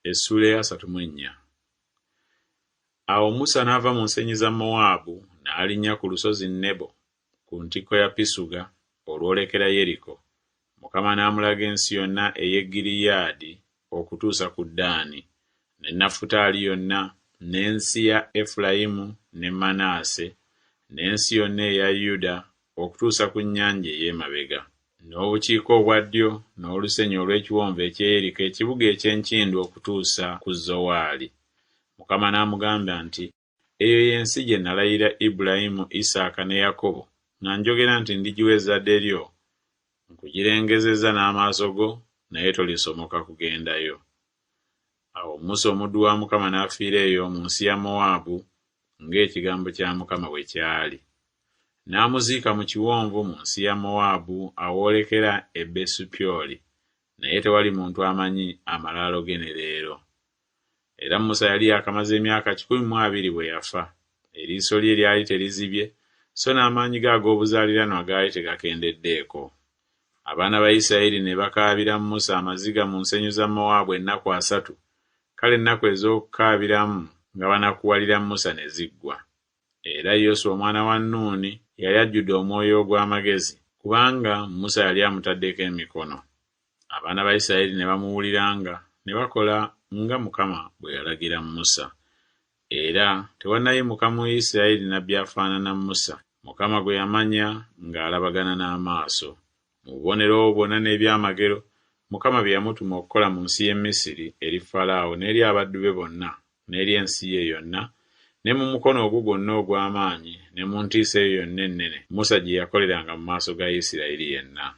Essula ya 34. Awo Musa n'ava mu nsenyi za Mowaabu n'alinnya ku lusozi Nebo ku ntikko ya Pisuga olwolekera Yeriko. Mukama n'amulaga ensi yonna ey'e Giriyaadi okutuusa ku Ddaani, ne Nafutaali yonna, n'ensi ya Efulayimu ne Manaase, n'ensi yonna eya Yuda okutuusa ku nnyanja ey'emabega, n'obukiika obwa ddyo n'olusenyi olw'ekiwonvu eky'e Yeriko, ekibuga eky'enkindu okutuusa ku Zowaali. Mukama n'amugamba nti, eyo y'ensi gye nalayira Ibulayimu, Isaaka ne Yakobo, nga njogera nti ndigiwa ezzadde lyo. Nkugirengezezza n'amaaso go, naye tolisomoka kugendayo. Awo Musa omuddu wa Mukama n'afiira eyo mu nsi ya Mowaabu, ng'ekigambo kya Mukama bwe kyali. N'amuziika mu kiwonvu mu nsi ya Mowaabu awoolekera e Besupyoli, naye tewali muntu amanyi amalaalo ge ne leero. Era Musa yali yakamaze emyaka 120 bwe yafa. Eriiso lye lyali terizibye, so n'amaanyi ge ag'obuzaaliranwa gaali tegakendeddeeko. Abaana ba Isirayiri ne bakaabira Musa amaziga mu nsenyi za Mowaabu ennaku 3. Kale ennaku ez'okukaabiramu nga banakuwalira Musa ne ziggwa. Era Yoswa omwana wa Nuuni yali ajjudde omwoyo ogw'amagezi, kubanga Musa yali amutaddeko emikono. Abaana ba Isirayiri ne bamuwuliranga ne bakola nga Mukama bwe yalagira Musa. Era tewannayimuka mu Isirayiri nabbi afaanana Musa, Mukama gwe yamanya ng'alabagana n'amaaso. Mu bubonero bwonna n'ebyamagero Mukama bye yamutuma okukola mu nsi y'e Misiri eri Falaawo n'eri abaddu be bonna n'eri ensi ye yonna, ne mu mukono ogwo gwonna ogw'amaanyi ne mu ntiisa eyo yonna ennene Musa gye yakoleranga mu maaso ga Isirayiri yenna.